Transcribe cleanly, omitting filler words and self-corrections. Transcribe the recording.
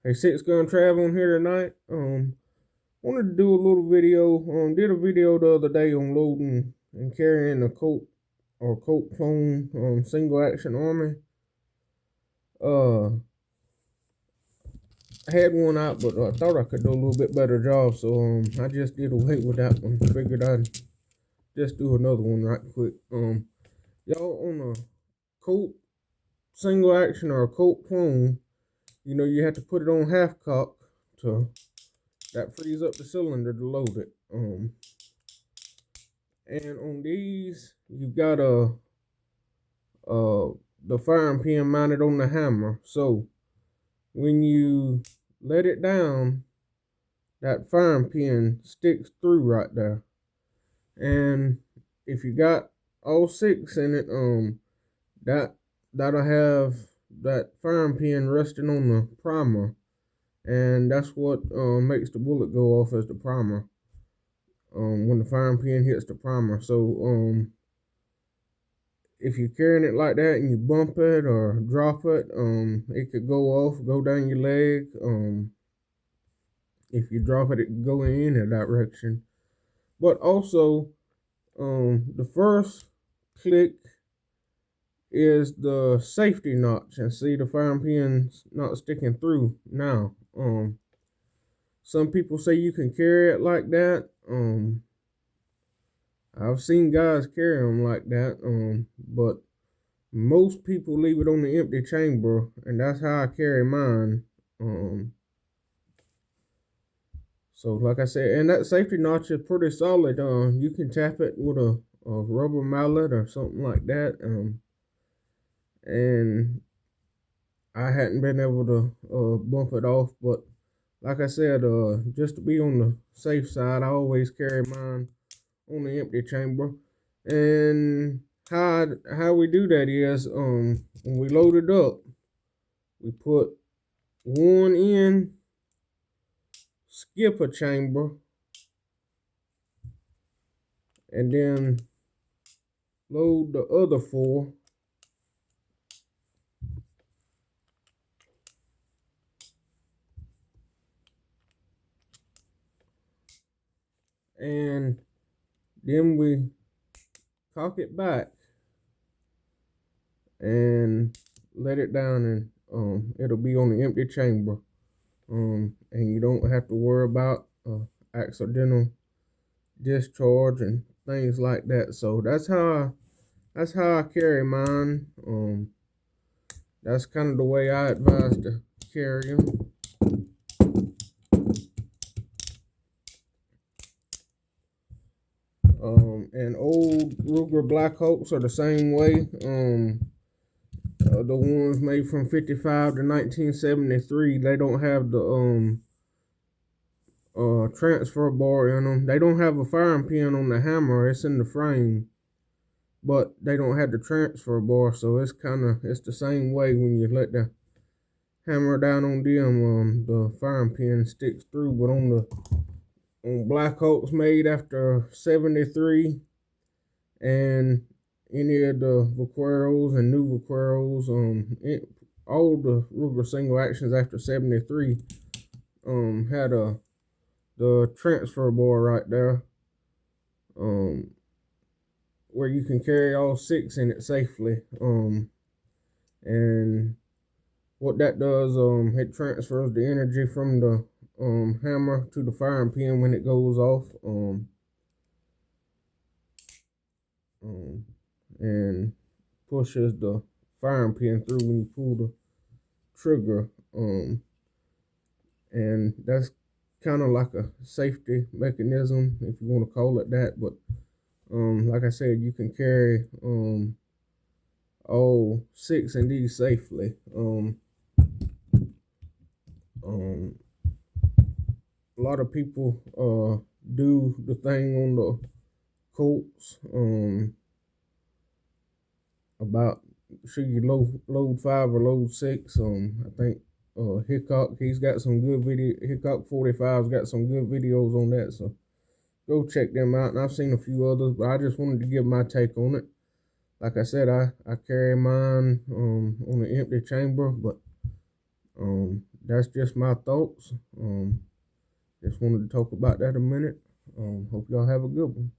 Hey, Six Gun Trav on here tonight. Wanted to do a little video. Did a video the other day on loading and carrying a Colt or Colt clone single action army. I had one out, but I thought I could do a little bit better job, so I just did away with that one. Figured I'd just do another one right quick. Y'all on a Colt single action or a Colt clone, you have to put it on half cock to that frees up the cylinder to load it. And on these, you've got the firing pin mounted on the hammer. So when you let it down, that firing pin sticks through right there. And if you got all six in it, that'll have that firing pin resting on the primer. And that's what makes the bullet go off as the primer. When the firing pin hits the primer. So if you're carrying it like that and you bump it or drop it, it could go down your leg. If you drop it, it could go in any direction. But also, the first click is the safety notch, and see the firing pin's not sticking through now. Some people say you can carry it like that. I've seen guys carry them like that, but most people leave it on the empty chamber, and that's how I carry mine. So like I said, and that safety notch is pretty solid. You can tap it with a rubber mallet or something like that. And I hadn't been able to bump it off, but like I said, just to be on the safe side, I always carry mine on the empty chamber. And how we do that is, when we load it up, we put one in, skip a chamber, and then load the other four. And then we cock it back and let it down, and it'll be on the empty chamber. And you don't have to worry about accidental discharge and things like that. So that's how I carry mine. That's kind of the way I advise to carry them. And old Ruger Black Hawks are the same way. The ones made from 55 to 1973, they don't have the transfer bar in them. They don't have a firing pin on the hammer. It's in the frame, but they don't have the transfer bar. So it's the same way. When you let the hammer down on them, the firing pin sticks through. But on Black Hawks made after 73 and any of the Vaqueros and new Vaqueros, all the Ruger single actions after 73 had the transfer bar right there, where you can carry all six in it safely. And what that does, it transfers the energy from the hammer to the firing pin when it goes off. And pushes the firing pin through when you pull the trigger. And that's kind of like a safety mechanism, if you want to call it that. But like I said, you can carry all six in these safely. A lot of people do the thing on the Colts, about should you load 5 or load 6. I think Hickok, he's got some good video. Hickok 45's got some good videos on that, so go check them out. And I've seen a few others, but I just wanted to give my take on it. Like I said, I carry mine on the empty chamber, but that's just my thoughts. Just wanted to talk about that a minute. Hope y'all have a good one.